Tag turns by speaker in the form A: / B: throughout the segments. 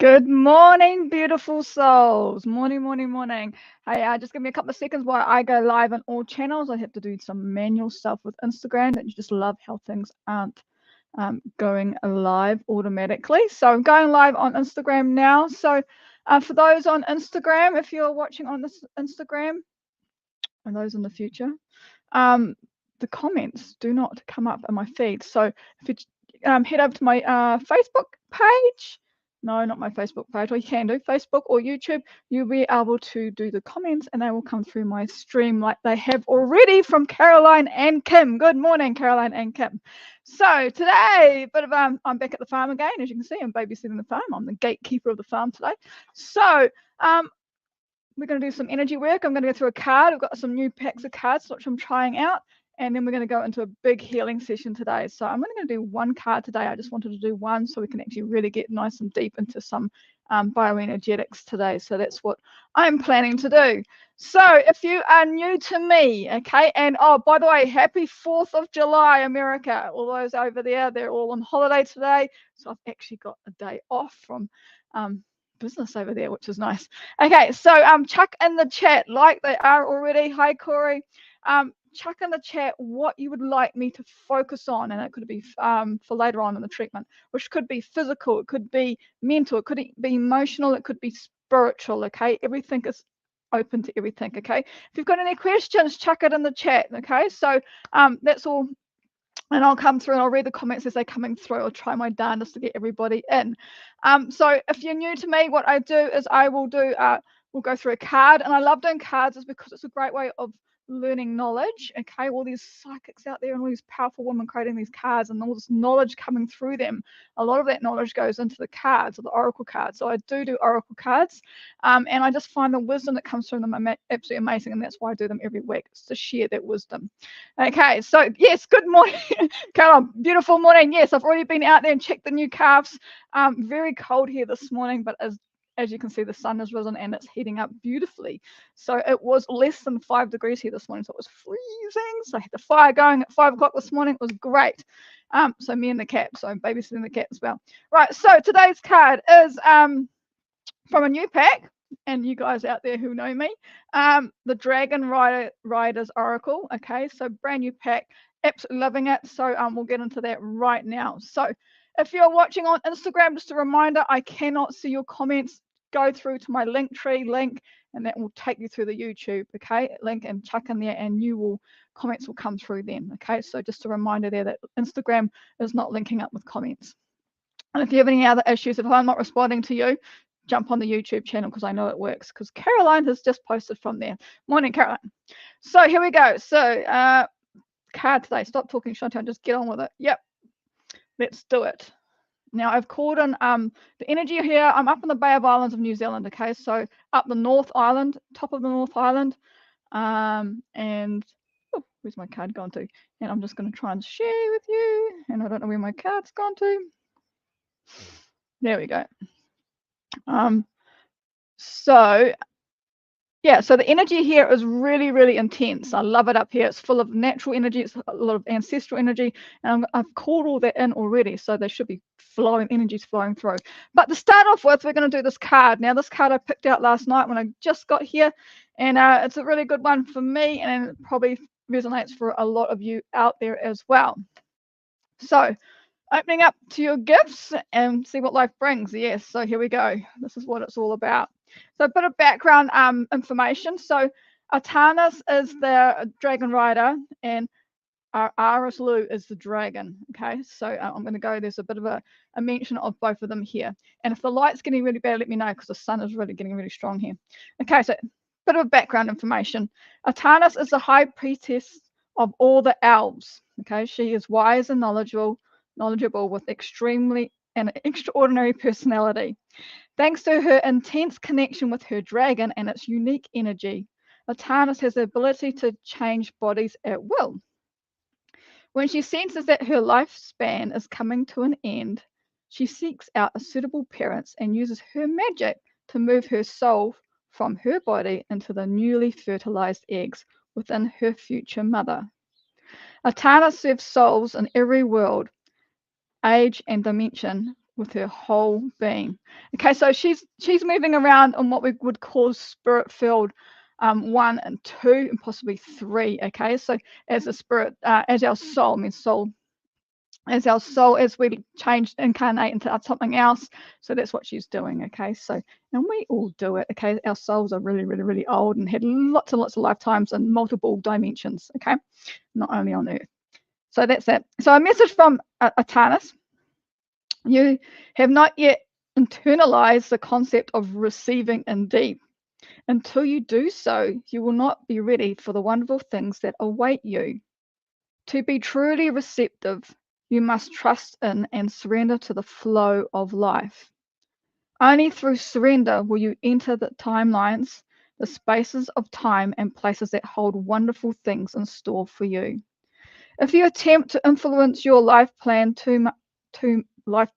A: Good morning, beautiful souls. Morning, morning, morning. Hey, just give me a couple of seconds while I go live on all channels. I have to do some manual stuff with Instagram. That you just love how things aren't going live automatically. So I'm going live on Instagram now. So for those on Instagram, if you're watching on this Instagram, and those in the future, the comments do not come up in my feed. So if you head over to my Facebook page, no, not my Facebook page, or you can do Facebook or YouTube, you'll be able to do the comments and they will come through my stream like they have already from Caroline and Kim. Good morning, Caroline and Kim. So today, I'm back at the farm again. As you can see, I'm babysitting the farm. I'm the gatekeeper of the farm today. So we're going to do some energy work. I'm going to go through a card. I've got some new packs of cards which I'm trying out, and then we're going to go into a big healing session today. So I'm only going to do one card today. I just wanted to do one so we can actually really get nice and deep into some bioenergetics today. So that's what I'm planning to do. So if you are new to me, okay, and oh, by the way, happy 4th of July, America. All those over there, they're all on holiday today. So I've actually got a day off from business over there, which is nice. Okay, so chuck in the chat like they are already. Hi Corey. Chuck in the chat what you would like me to focus on, and it could be for later on in the treatment, which could be physical, it could be mental, it could be emotional, it could be spiritual. Okay, everything is open to everything. Okay, if you've got any questions, chuck it in the chat. Okay, so that's all. And I'll come through and I'll read the comments as they're coming through. I'll try my darndest to get everybody in. So if you're new to me, what I do is I will do, we'll go through a card. And I love doing cards is because it's a great way of learning knowledge. Okay, all these psychics out there and all these powerful women creating these cards and all this knowledge coming through them. A lot of that knowledge goes into the cards or the oracle cards. So I do oracle cards, and I just find the wisdom that comes from them absolutely amazing, and that's why I do them every week. It's to share that wisdom. Okay, so yes, good morning, Carol. Beautiful morning. Yes, I've already been out there and checked the new calves. Very cold here this morning, but as you can see, the sun has risen and it's heating up beautifully. So it was less than 5 degrees here this morning, so it was freezing. So I had the fire going at 5 o'clock this morning. It was great. So me and the cat, so I'm babysitting the cat as well. Right, so today's card is from a new pack, and you guys out there who know me, the Dragon Riders Oracle. Okay, so brand new pack, absolutely loving it. So we'll get into that right now. So if you're watching on Instagram, just a reminder, I cannot see your comments. Go through to my Linktree link, and that will take you through the YouTube, okay, link, and chuck in there, and comments will come through then. Okay, so just a reminder there that Instagram is not linking up with comments. And if you have any other issues, if I'm not responding to you, jump on the YouTube channel because I know it works, because Caroline has just posted from there. Morning, Caroline. So here we go. So card today. Stop talking, Chantelle. Just get on with it. Yep. Let's do it. Now I've called in the energy here. I'm up in the Bay of Islands of New Zealand. Okay, so up the North Island, top of the North Island, and oh, where's my card gone to? And I'm just going to try and share with you. And I don't know where my card's gone to. There we go. So yeah, so the energy here is really, really intense. I love it up here. It's full of natural energy. It's a lot of ancestral energy, and I've called all that in already, so there should be energies flowing through. But to start off with, we're going to do this card. Now, this card I picked out last night when I just got here, and it's a really good one for me, and it probably resonates for a lot of you out there as well. So opening up to your gifts and see what life brings. Yes, so here we go. This is what it's all about. So a bit of background information. So Artanis is the dragon rider, and Aaris'Lu is the dragon. Okay, so I'm going to go. There's a bit of a mention of both of them here. And if the light's getting really bad, let me know, because the sun is really getting really strong here. Okay, so a bit of background information. Artanis is the high priestess of all the elves. Okay, she is wise and knowledgeable with an extraordinary personality. Thanks to her intense connection with her dragon and its unique energy, Artanis has the ability to change bodies at will. When she senses that her lifespan is coming to an end, she seeks out a suitable parent and uses her magic to move her soul from her body into the newly fertilized eggs within her future mother. Artanis serves souls in every world, age and dimension with her whole being. Okay, so she's moving around on what we would call spirit field 1 and 2 and possibly 3. Okay, so as a spirit, as our soul, as our soul, as we change, incarnate into something else. So that's what she's doing. Okay, so, and we all do it. Okay, our souls are really, really, really old and had lots and lots of lifetimes in multiple dimensions. Okay, not only on Earth. So that's it. So a message from Artanis. You have not yet internalized the concept of receiving indeed. Until you do so, you will not be ready for the wonderful things that await you. To be truly receptive, you must trust in and surrender to the flow of life. Only through surrender will you enter the timelines, the spaces of time and places that hold wonderful things in store for you. If you attempt to influence your life plan too much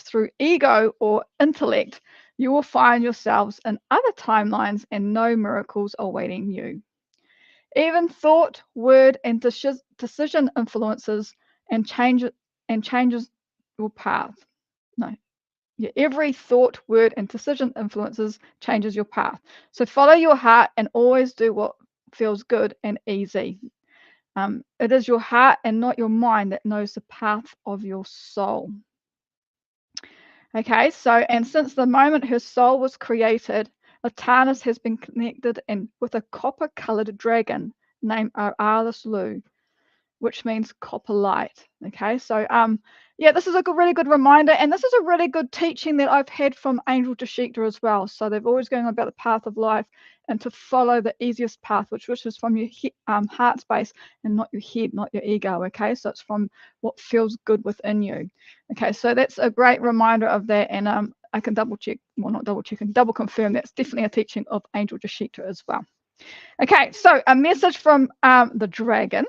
A: through ego or intellect, you will find yourselves in other timelines and no miracles awaiting you. Even thought, word, and decision influences and changes your path. No. Yeah, every thought, word, and decision influences changes your path. So follow your heart and always do what feels good and easy. It is your heart and not your mind that knows the path of your soul. Okay, so, and since the moment her soul was created, Artanis has been connected with a copper-colored dragon named Aaris'Lu, which means copper light. Okay, so yeah, this is a really good reminder, and this is a really good teaching that I've had from Angel Jashikta as well. So they've always going on about the path of life and to follow the easiest path, which is from your heart space and not your head, not your ego. Okay, so it's from what feels good within you. Okay, so that's a great reminder of that, and I can double check, well, not double check, and double confirm that's definitely a teaching of Angel Jashikta as well. Okay, so a message from the dragon.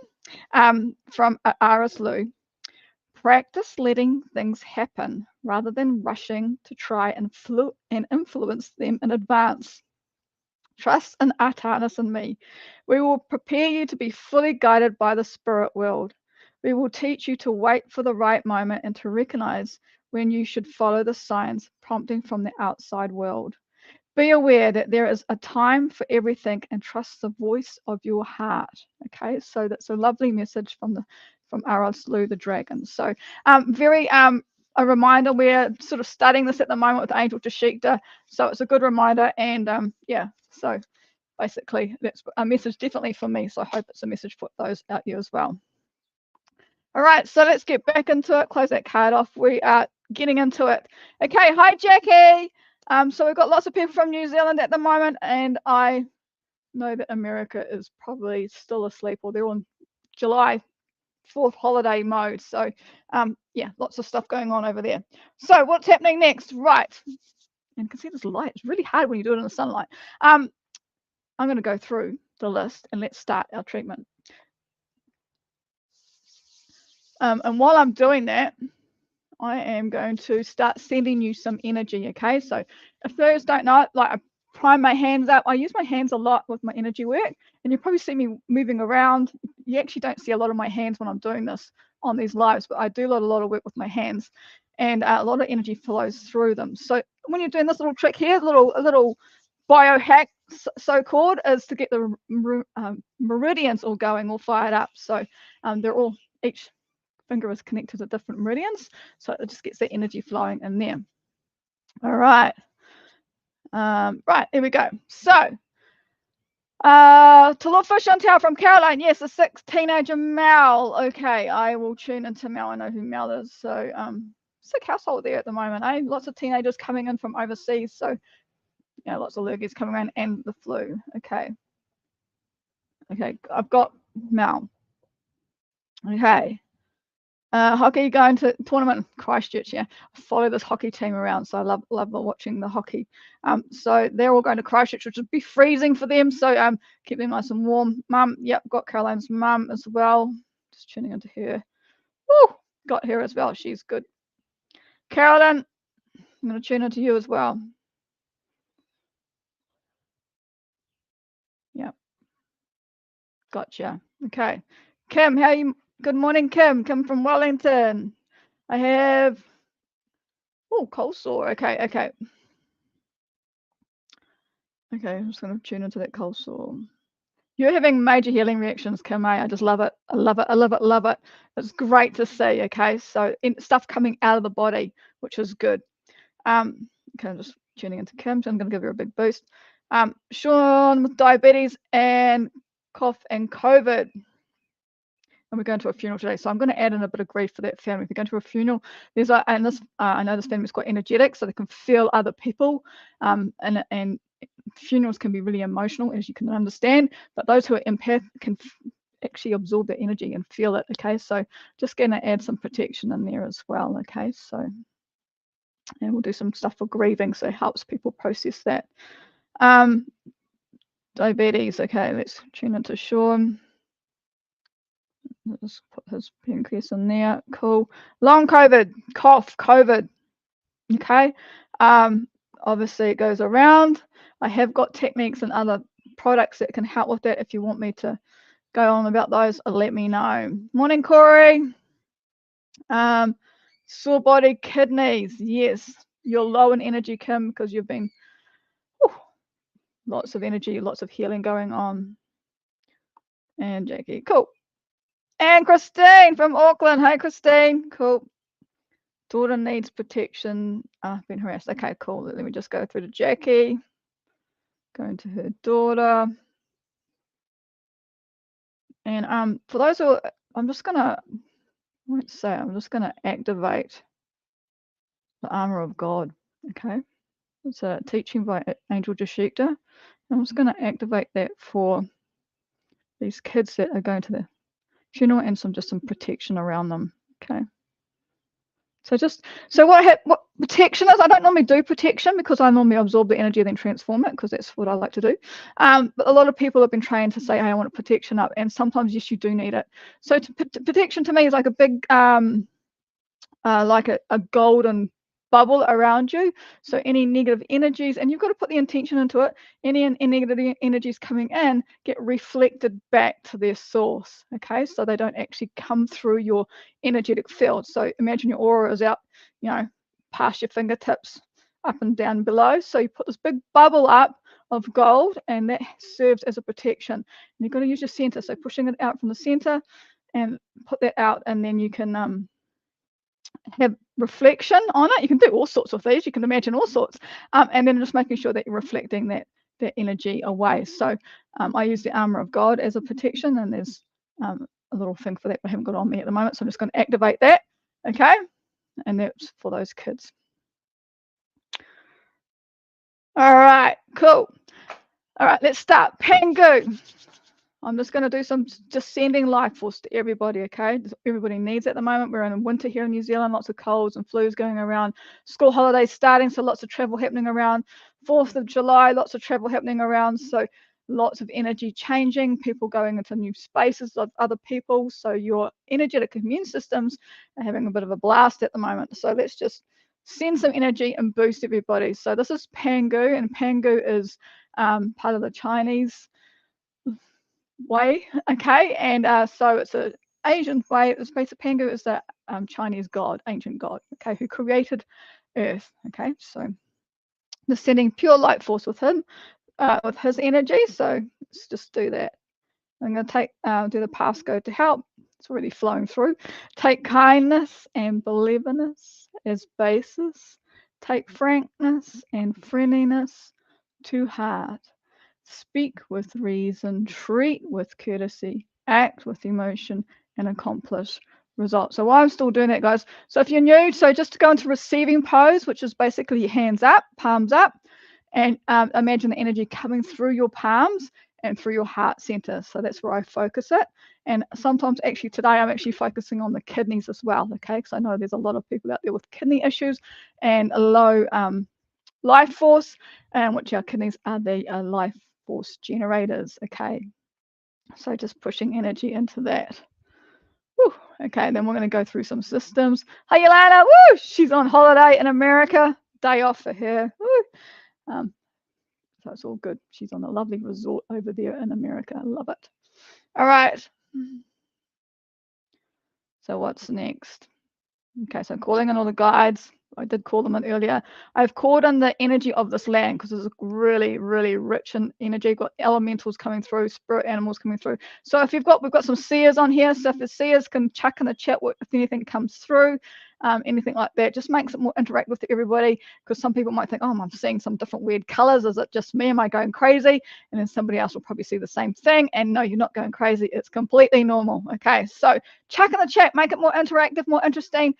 A: From Aaris'Lu. Practice letting things happen rather than rushing to try and influence them in advance. Trust in Artanis and me. We will prepare you to be fully guided by the spirit world. We will teach you to wait for the right moment and to recognize when you should follow the signs prompting from the outside world. Be aware that there is a time for everything and trust the voice of your heart. Okay, so that's a lovely message from Aaris'Lu the dragon. So very a reminder, we're sort of studying this at the moment with Angel Jashikta, so it's a good reminder, and yeah, so basically that's a message definitely for me, so I hope it's a message for those out there as well. All right, so let's get back into it. Close that card off. We are getting into it. Okay, hi Jackie. So we've got lots of people from New Zealand at the moment, and I know that America is probably still asleep, or they're on July 4th holiday mode. So yeah, lots of stuff going on over there. So what's happening next? Right, and you can see this light. It's really hard when you do it in the sunlight. I'm going to go through the list and let's start our treatment. And while I'm doing that, I am going to start sending you some energy. Okay, so if those don't know, like I prime my hands up. I use my hands a lot with my energy work, and you probably see me moving around. You actually don't see a lot of my hands when I'm doing this on these lives, but I do a lot of work with my hands, and a lot of energy flows through them. So when you're doing this little trick here, a little biohack, so-called, is to get the meridians all going, all fired up. So they're all, each finger is connected to different meridians, so it just gets the energy flowing in there. All right. Right, here we go. So to look for Chantelle from Caroline. Yes, a 6 teenager Mel. Okay, I will tune into Mel. I know who Mel is. So sick household there at the moment, eh? Lots of teenagers coming in from overseas, so yeah, lots of lurgies coming around, and the flu. Okay, I've got Mel. Okay. Hockey going to tournament in Christchurch. Yeah, I follow this hockey team around, so I love watching the hockey. So they're all going to Christchurch, which would be freezing for them. So keep them nice and warm. Mum, yep, got Caroline's mum as well. Just tuning into her. Woo, got her as well. She's good. Carolyn, I'm going to tune into you as well. Yep, gotcha. Okay, Kim, how are you? Good morning, Kim. Kim from Wellington. I have, oh, cold sore. Okay. I'm just going to tune into that cold sore. You're having major healing reactions, Kim. I just love it. I love it. It's great to see. Okay, so stuff coming out of the body, which is good. Okay, I'm just tuning into Kim, so I'm going to give her a big boost. Sean with diabetes and cough and COVID. And we're going to a funeral today, so I'm going to add in a bit of grief for that family. If you're going to a funeral, there's and this I know this family is quite energetic, so they can feel other people, and funerals can be really emotional, as you can understand. But those who are empath can actually absorb the energy and feel it. Okay, so just going to add some protection in there as well. Okay, so and we'll do some stuff for grieving, so it helps people process that. Diabetes. Okay, let's tune into Sean. Let's put his pancreas in there. Cool. Long COVID, cough, COVID. Okay. Obviously it goes around. I have got techniques and other products that can help with that. If you want me to go on about those, let me know. Morning, Corey. Sore body, kidneys. Yes, you're low in energy, Kim, because you've been lots of energy, lots of healing going on. And Jackie, cool. And Christine from Auckland. Hey, Christine. Cool. Daughter needs protection. I've been harassed. Okay, cool. Let me just go through to Jackie. Going to her daughter. And for those who, I'm just gonna activate the armor of God. Okay, it's a teaching by Angel Jashikta. I'm just gonna activate that for these kids that are going to the funeral and some protection around them. Okay. So what protection is, I don't normally do protection because I normally absorb the energy and then transform it, because that's what I like to do. But a lot of people have been trained to say, hey, I want protection up, and sometimes yes, you do need it. So protection to me is like a big like a golden bubble around you. So any negative energies, and you've got to put the intention into it, any negative energies coming in get reflected back to their source. Okay, so they don't actually come through your energetic field. So imagine your aura is out, past your fingertips, up and down below. So you put this big bubble up of gold, and that serves as a protection. And you've got to use your center, so pushing it out from the center and put that out, and then you can have reflection on it. You can do all sorts of these. You can imagine all sorts, and then just making sure that you're reflecting that energy away. So I use the armor of God as a protection, and there's a little thing for that, but I haven't got on me at the moment, so I'm just going to activate that. Okay, and that's for those kids. All right, cool. All right, let's start. Pangu. I'm just going to do some just sending life force to everybody, okay? Everybody needs it at the moment. We're in winter here in New Zealand, lots of colds and flus going around. School holidays starting, so lots of travel happening around. 4th of July, lots of travel happening around, so lots of energy changing, people going into new spaces of other people. So your energetic immune systems are having a bit of a blast at the moment. So let's just send some energy and boost everybody. So this is Pangu, and Pangu is part of the Chinese way, okay, and so it's an Asian way. It's basically Pangu is the Chinese god, ancient god, okay, who created Earth. Okay, so they're sending pure light force with him, with his energy. So let's just do that. I'm going to take do the passcode to help. It's already flowing through. Take kindness and believeness as basis. Take frankness and friendliness to heart. Speak with reason, treat with courtesy, act with emotion, and accomplish results. So while I'm still doing that, guys, so if you're new, so just to go into receiving pose, which is basically your hands up, palms up, and imagine the energy coming through your palms and through your heart center. So that's where I focus it. And sometimes actually today I'm actually focusing on the kidneys as well, okay, because I know there's a lot of people out there with kidney issues and a low life force, which our kidneys are the life force generators. Okay, so just pushing energy into that. Whew. Okay, then we're going to go through some systems. Hi, Yolanda. Woo! She's on holiday in America. Day off for her. Woo! So it's all good. She's on a lovely resort over there in America. I love it. All right. So what's next? Okay, so calling in all the guides. I did call them in earlier. I've called in the energy of this land because it's really, really rich in energy. You've got elementals coming through, spirit animals coming through. So if we've got some seers on here, so if the seers can chuck in the chat if anything comes through, anything like that, just makes it more interactive with everybody, because some people might think, oh, I'm seeing some different weird colors. Is it just me? Am I going crazy? And then somebody else will probably see the same thing. And no, you're not going crazy. It's completely normal. Okay, so chuck in the chat, make it more interactive, more interesting,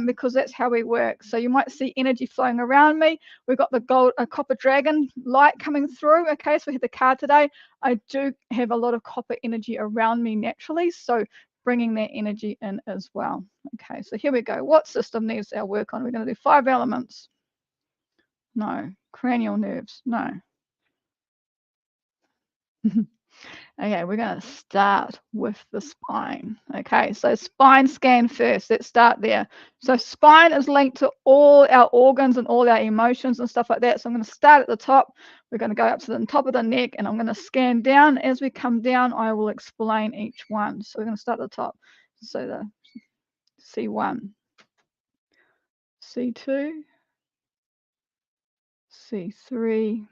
A: because that's how we work. So you might see energy flowing around me. We've got the gold, copper dragon light coming through. Okay, so we had the card today. I do have a lot of copper energy around me naturally, so bringing that energy in as well. Okay, so here we go. What system needs our work on? We're going to do 5 elements. No. Cranial nerves. No. Okay, we're going to start with the spine. Okay, so spine scan first. Let's start there. So spine is linked to all our organs and all our emotions and stuff like that. So I'm going to start at the top. We're going to go up to the top of the neck, and I'm going to scan down. As we come down, I will explain each one. So we're going to start at the top. So the C1, C2, C3,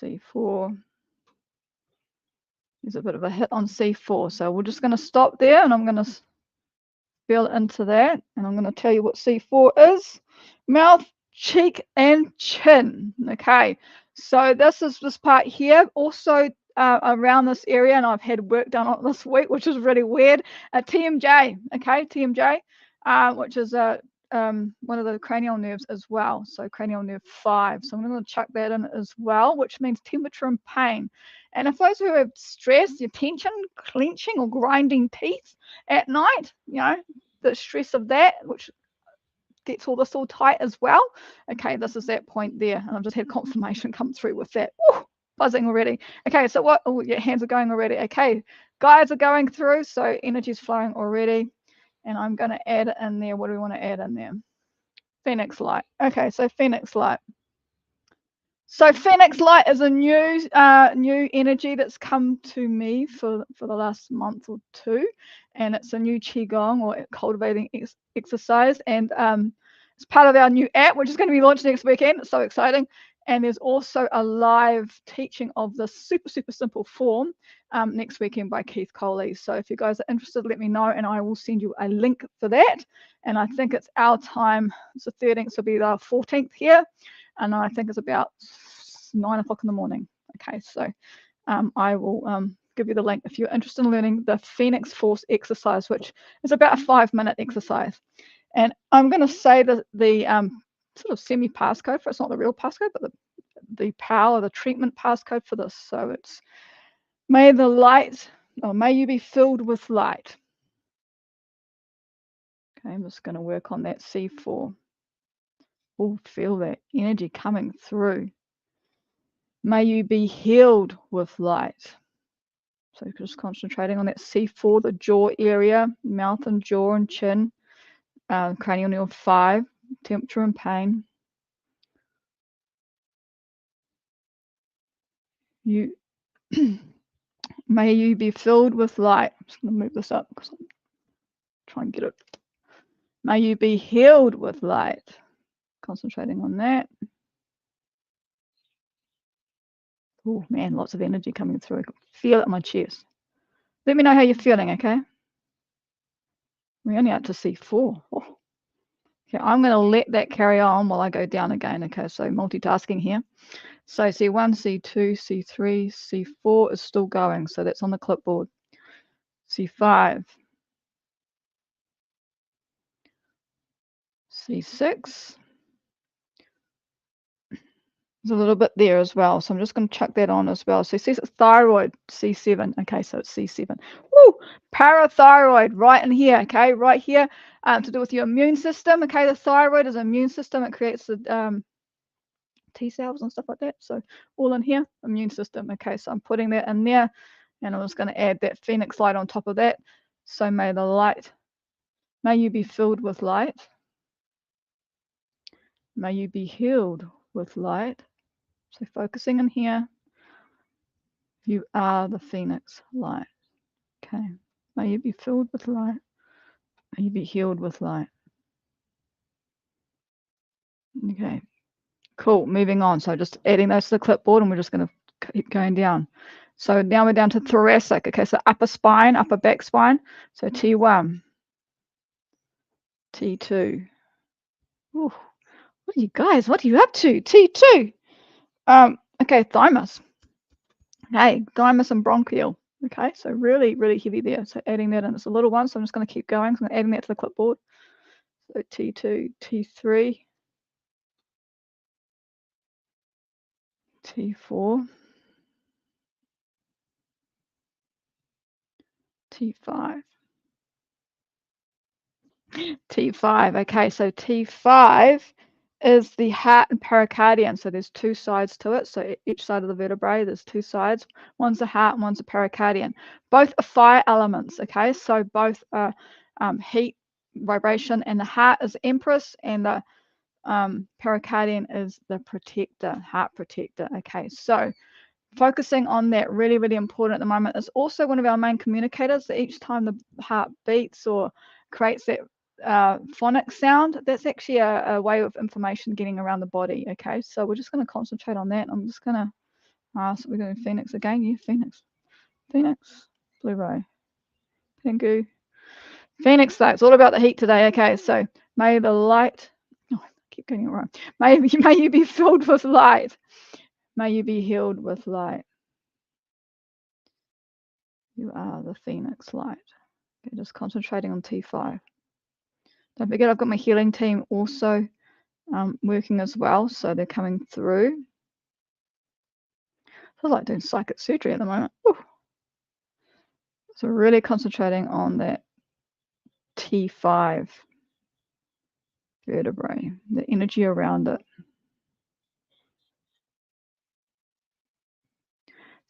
A: C4. There's a bit of a hit on C4. So we're just going to stop there, and I'm going to feel into that. And I'm going to tell you what C4 is. Mouth, cheek, and chin. Okay. So this is this part here. Also around this area, and I've had work done on it this week, which is really weird. TMJ. Okay. TMJ, which is one of the cranial nerves as well. So cranial nerve 5. So I'm going to chuck that in as well, which means temperature and pain. And if those who have stress, your tension, clenching or grinding teeth at night, you know, the stress of that, which gets all this all tight as well. Okay, this is that point there. And I've just had confirmation come through with that. Woo, buzzing already. Okay, so what? Oh, your hands are going already. Okay, guides are going through, so energy's flowing already. And I'm going to add it in there. What do we want to add in there? Phoenix light. Okay, so Phoenix light. So Phoenix light is a new energy that's come to me for the last month or two, and it's a new qigong or cultivating exercise, and it's part of our new app, which is going to be launched next weekend. It's so exciting. And there's also a live teaching of the super simple form next weekend by Keith Coley. So if you guys are interested, let me know, and I will send you a link for that. And I think it's our time. It's the 13th, so it'll be the 14th here. And I think it's about 9 o'clock in the morning. Okay, so I will give you the link if you're interested in learning the Phoenix Force exercise, which is about a 5-minute exercise. And I'm going to say the sort of semi-passcode for it's not the real passcode, but the power, the treatment passcode for this. So it's may the light, or may you be filled with light. Okay, I'm just going to work on that C4. Oh, feel that energy coming through. May you be healed with light. So just concentrating on that C4, the jaw area, mouth and jaw and chin, cranial nerve 5, temperature and pain. May you be filled with light. I'm just going to move this up because I'm trying to get it. May you be healed with light. Concentrating on that. Oh man, lots of energy coming through. I can feel it in my chest. Let me know how you're feeling, okay? We're only up to C4. Oh. Okay, I'm going to let that carry on while I go down again. Okay, so multitasking here. So C1, C2, C3, C4 is still going. So that's on the clipboard. C5, C6. There's a little bit there as well. So I'm just going to chuck that on as well. So C6, thyroid, C7. Okay, so it's C7. Woo! Parathyroid right in here. Okay, right here to do with your immune system. Okay, the thyroid is an immune system. It creates the T cells and stuff like that. So all in here, immune system. Okay, so I'm putting that in there. And I'm just going to add that Phoenix light on top of that. So may the light, may you be filled with light. May you be healed with light. So focusing in here, you are the Phoenix light. Okay, may you be filled with light. May you be healed with light. Okay, cool. Moving on. So just adding those to the clipboard, and we're just going to keep going down. So now we're down to thoracic. Okay, so upper spine, upper back spine. So T1, T2. Ooh, what are you guys? What are you up to? T2. Okay, thymus. Okay, thymus and bronchial. Okay, so really, really heavy there. So adding that in. It's a little one, so I'm just going to keep going. So I'm adding that to the clipboard. So T2, T3, T4, T5, T5. Okay, so T5 is the heart and pericardium. So there's two sides to it. So each side of the vertebrae, there's two sides. One's the heart and one's the pericardium. Both are fire elements. Okay, so both are heat, vibration, and the heart is empress, and the pericardium is the protector, heart protector. Okay, so focusing on that, really, really important at the moment. It's also one of our main communicators. That each time the heart beats or creates that phonic sound, that's actually a way of information getting around the body. Okay, so we're just going to concentrate on that. I'm just going to ask, we're doing Phoenix again. Yeah, Phoenix, Blue Ray, Pingu, Phoenix. Though it's all about the heat today. Okay, so may the light. Oh, I keep getting it wrong. May you be filled with light. May you be healed with light. You are the Phoenix light. Okay, just concentrating on T5. Don't forget, I've got my healing team also working as well, so they're coming through. I feel like doing psychic surgery at the moment. Woo. So really concentrating on that T5 vertebrae, the energy around it.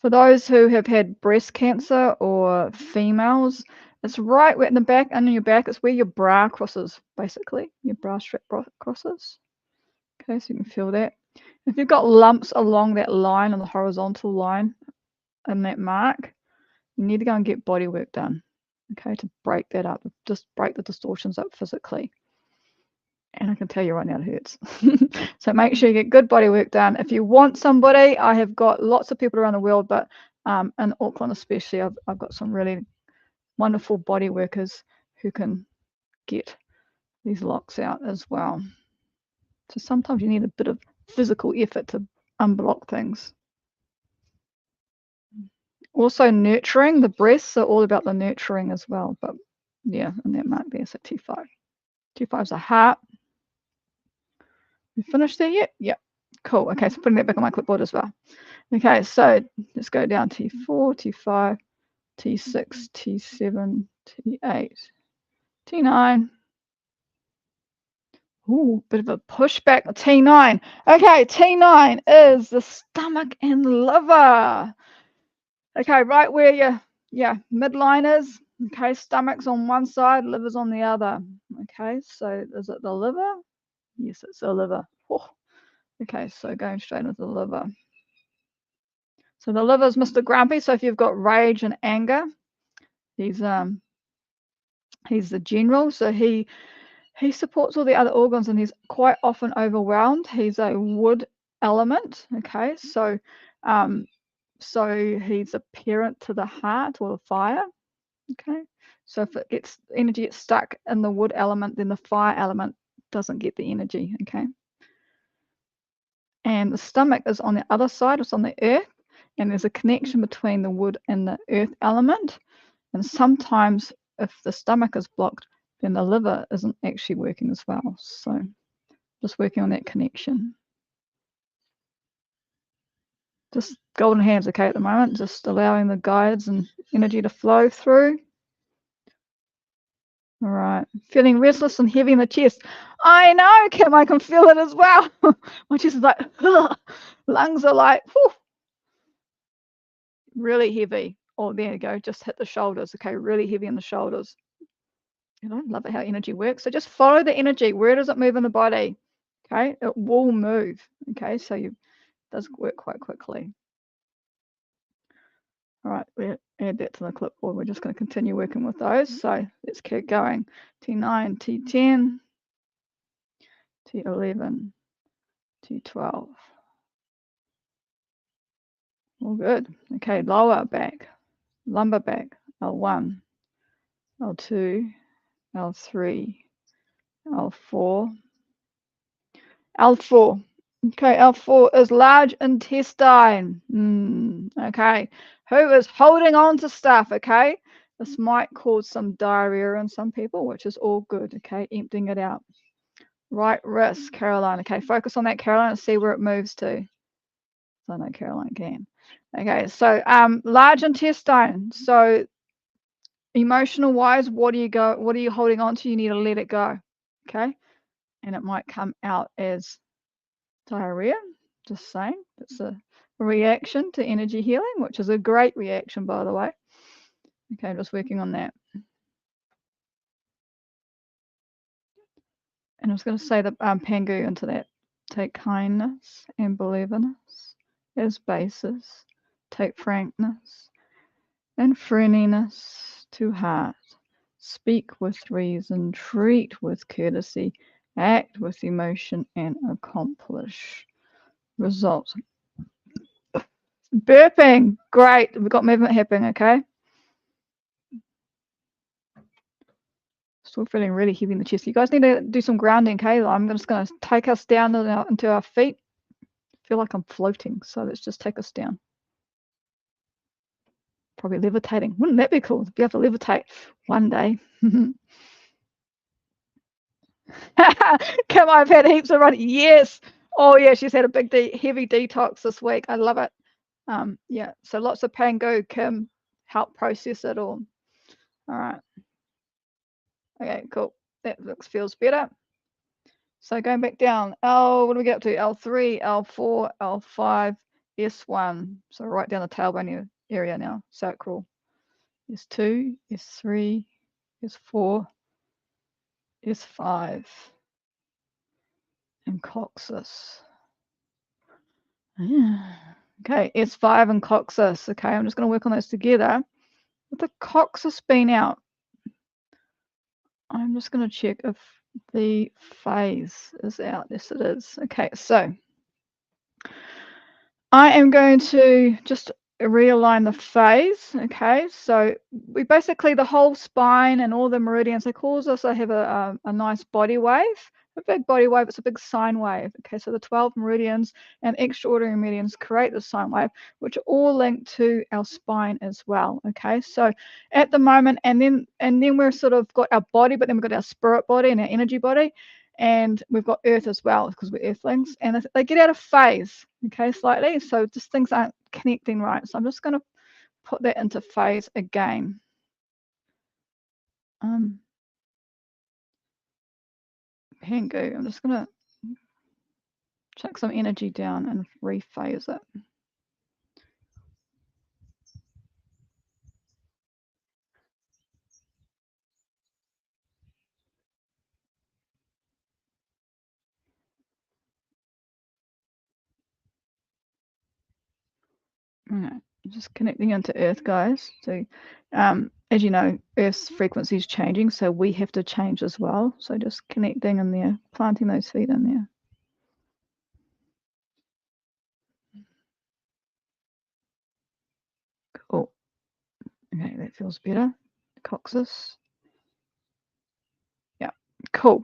A: For those who have had breast cancer or females, it's right where in the back, under your back. It's where your bra crosses, basically. Your bra strap crosses. Okay, so you can feel that. If you've got lumps along that line, on the horizontal line, in that mark, you need to go and get body work done, okay, to break that up, just break the distortions up physically. And I can tell you right now it hurts. So make sure you get good body work done. If you want somebody, I have got lots of people around the world, but in Auckland especially, I've got some really wonderful body workers who can get these locks out as well. So sometimes you need a bit of physical effort to unblock things. Also nurturing, the breasts are all about the nurturing as well, but yeah, and that mark there, so T5. T5 is a heart. You finished there yet? Yep. Cool. Okay, so putting that back on my clipboard as well. Okay, so let's go down T4, T5, T6, T7, T8, T9. Ooh, bit of a pushback. T9. Okay, T9 is the stomach and liver. Okay, right where your midline is. Okay, stomach's on one side, liver's on the other. Okay, so is it the liver? Yes, it's the liver. Oh. Okay, so going straight into the liver. So the liver is Mr. Grumpy. So if you've got rage and anger, he's the general. So he supports all the other organs, and he's quite often overwhelmed. He's a wood element. Okay, so he's a parent to the heart or the fire. Okay, so if it gets energy gets stuck in the wood element, then the fire element doesn't get the energy. Okay, and the stomach is on the other side. It's on the earth, and there's a connection between the wood and the earth element. And sometimes if the stomach is blocked, then the liver isn't actually working as well. So just working on that connection. Just golden hands, okay, at the moment, just allowing the guides and energy to flow through. All right, feeling restless and heavy in the chest. I know, Kim, I can feel it as well. My chest is like, ugh. Lungs are like, whew, really heavy. Oh, there you go, just hit the shoulders. Okay, really heavy in the shoulders. And I love it how energy works. So just follow the energy. Where does it move in the body? Okay, it will move. Okay, so it does work quite quickly. All right, we add that to the clipboard. We're just going to continue working with those. So let's keep going. T9, T10, T11, T12. All good. Okay, lower back, lumbar back, L1, L2, L3, L4, L4. Okay, L4 is large intestine. Okay, who is holding on to stuff? Okay, this might cause some diarrhea in some people, which is all good. Okay, emptying it out. Right wrist, Caroline. Okay, focus on that, Caroline, and see where it moves to. I know Caroline can. Okay, so large intestine. So emotional wise, what are you holding on to? You need to let it go. Okay, and it might come out as diarrhea. Just saying, it's a reaction to energy healing, which is a great reaction, by the way. Okay, I'm just working on that. And I was going to say the Pangu into that. Take kindness and believingness as basis. Take frankness and friendliness to heart. Speak with reason, treat with courtesy, act with emotion, and accomplish results. Burping, great. We've got movement happening, okay? Still feeling really heavy in the chest. You guys need to do some grounding, okay? I'm just going to take us down into our feet. I feel like I'm floating, so let's just take us down. Probably levitating. Wouldn't that be cool to be able to levitate one day? Kim, I've had heaps of running. Yes. Oh, yeah, she's had a big, heavy detox this week. I love it. Yeah, so lots of Pangu. Kim, help process it all. All right. Okay, cool. That feels better. So going back down, what do we get up to? L3, L4, L5, S1. So right down the tailbone area now, sacral. S2, S3, S4, S5, and coccyx. Yeah. Okay, S5 and coccyx. Okay, I'm just going to work on those together. With the coccyx being out, I'm just going to check if the phase is out. Yes, it is. Okay, so I am going to just realign the phase. Okay, so we basically, the whole spine and all the meridians, they cause us to have a nice body wave. A big body wave, it's a big sine wave. Okay, so the 12 meridians and extraordinary meridians create the sine wave, which are all linked to our spine as well. Okay, so at the moment, and then we're sort of got our body, but then we've got our spirit body and our energy body, and we've got earth as well because we're earthlings, and they get out of phase, okay, slightly. So just things aren't connecting right. So I'm just going to put that into phase again. Pangu, I'm just going to chuck some energy down and rephase it. Okay, just connecting into earth, guys. So as you know, earth's frequency is changing, so we have to change as well. So just connecting in there, planting those feet in there. Cool. Okay, that feels better. Coccyx. Yeah, cool.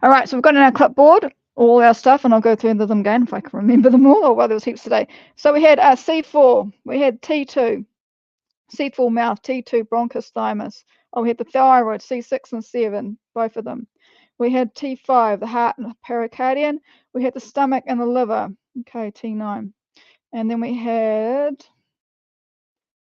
A: All right, so we've got in our clipboard all our stuff, and I'll go through them again if I can remember them all. Oh, well, there was heaps today. So we had C4, we had T2, C4 mouth, T2 bronchus thymus. Oh, we had the thyroid, C6 and 7, both of them. We had T5, the heart and pericardium. We had the stomach and the liver. Okay, T9. And then we had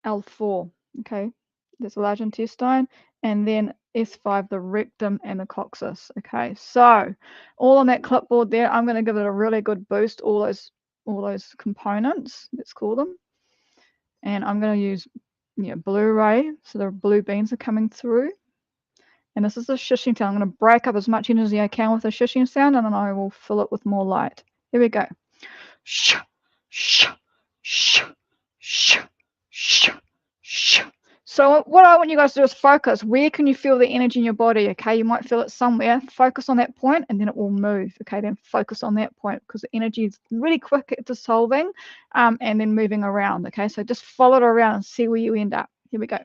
A: L4. Okay, there's a large intestine. And then S5, the rectum and the coccyx. Okay, so all on that clipboard there, I'm going to give it a really good boost, all those components, let's call them. And I'm going to use blue ray, so the blue beams are coming through. And this is a shushing sound. I'm going to break up as much energy as I can with a shushing sound, and then I will fill it with more light. Here we go. Shh, shh, shh, shh, shh, So what I want you guys to do is focus. Where can you feel the energy in your body? Okay, you might feel it somewhere. Focus on that point and then it will move. Okay, then focus on that point because the energy is really quick at dissolving and then moving around. Okay, so just follow it around and see where you end up. Here we go.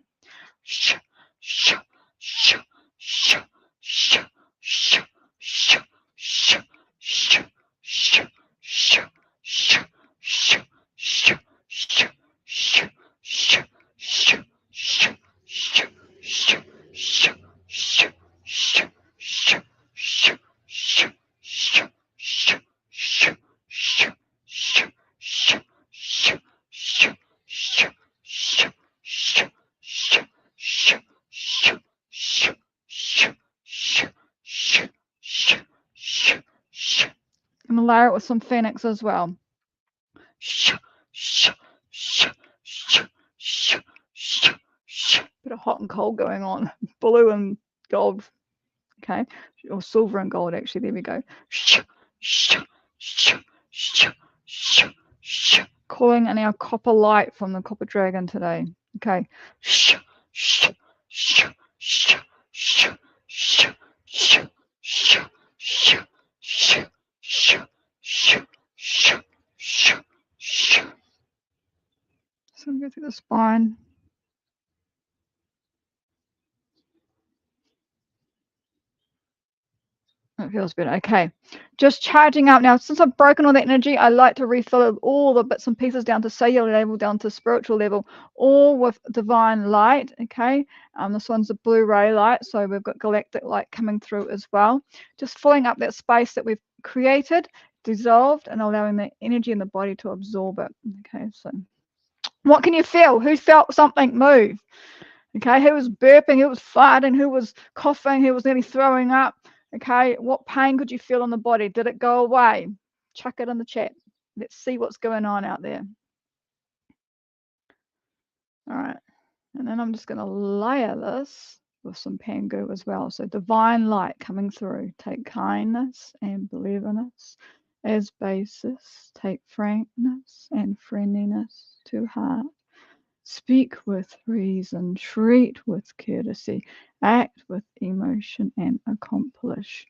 A: I'm going to layer it with some Phoenix as well. Bit of hot and cold going on. Blue and gold. Okay. Or silver and gold, actually. There we go. Calling in our copper light from the copper dragon today. Okay. So I'm going to go through the spine. It feels good. Okay, just charging up now. Since I've broken all that energy, I like to refill all the bits and pieces down to cellular level, down to spiritual level, all with divine light. Okay, this one's a blue ray light, so we've got galactic light coming through as well. Just filling up that space that we've created, dissolved, and allowing the energy in the body to absorb it. Okay, so what can you feel? Who felt something move? Okay, who was burping? Who was farting? Who was coughing? Who was nearly throwing up? Okay, what pain could you feel on the body? Did it go away? Chuck it in the chat. Let's see what's going on out there. All right, and then I'm just going to layer this with some Pangu as well. So divine light coming through. Take kindness and believeness as basis. Take frankness and friendliness to heart. Speak with reason, treat with courtesy, act with emotion and accomplish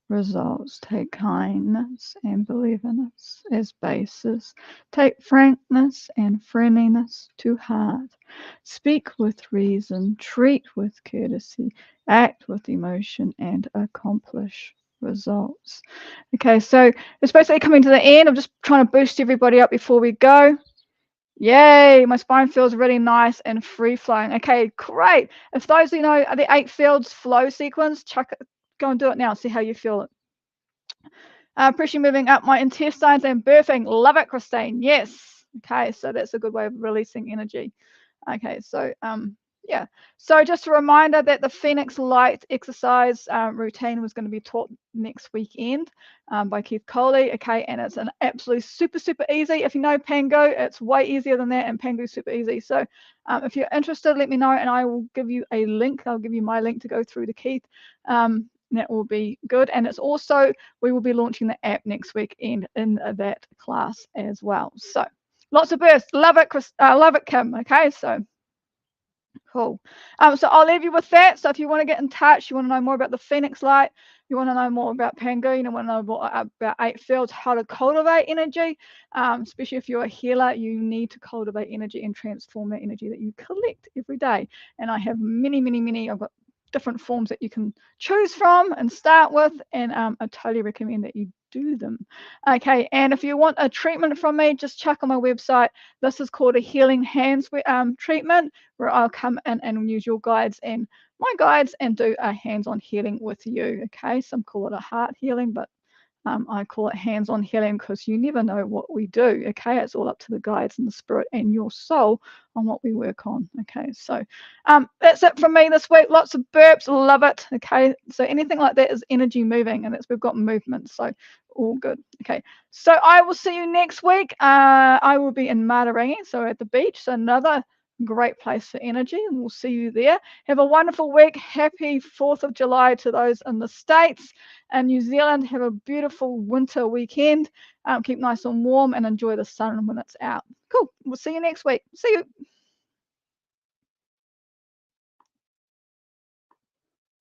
A: results. Take kindness and believeness as basis. Take frankness and friendliness to heart. Speak with reason, treat with courtesy, act with emotion and accomplish results. Okay, so it's basically coming to the end. I'm just trying to boost everybody up before we go. Yay, my spine feels really nice and free flowing. Okay, great. If those you know the 8 fields flow sequence, go and do it now. See how you feel it. Pressure moving up my intestines and birthing. Love it, Christine. Yes. Okay, so that's a good way of releasing energy. Okay, so yeah. So just a reminder that the Phoenix Light exercise routine was going to be taught next weekend by Keith Coley. Okay, and it's an absolutely super easy. If you know Pangu, it's way easier than that, and Pangu's super easy. So if you're interested, let me know, and I will give you a link. I'll give you my link to go through to Keith. That will be good. And it's also, we will be launching the app next weekend in that class as well. So lots of births. Love it, Chris. Love it, Kim. Okay, so cool. So I'll leave you with that. So if you want to get in touch, you want to know more about the Phoenix Light, you want to know more about Pangu, you want to know more about 8 fields, how to cultivate energy, especially if you're a healer, you need to cultivate energy and transform that energy that you collect every day. And I have many, I've got different forms that you can choose from and start with, and I totally recommend that you do them. Okay, and if you want a treatment from me, just check on my website. This is called a healing hands treatment, where I'll come in and use your guides and my guides and do a hands-on healing with you. Okay, some call it a heart healing, but I call it hands-on healing because you never know what we do. Okay, it's all up to the guides and the spirit and your soul on what we work on. Okay, so that's it from me this week. Lots of burps, love it. Okay, so anything like that is energy moving, and we've got movement, so all good. Okay, so I will see you next week. I will be in Matarangi, so at the beach, so another great place for energy, and we'll see you there. Have a wonderful week. Happy 4th of July to those in the States and New Zealand. Have a beautiful winter weekend. Keep nice and warm and enjoy the sun when it's out. Cool. We'll see you next week. See you.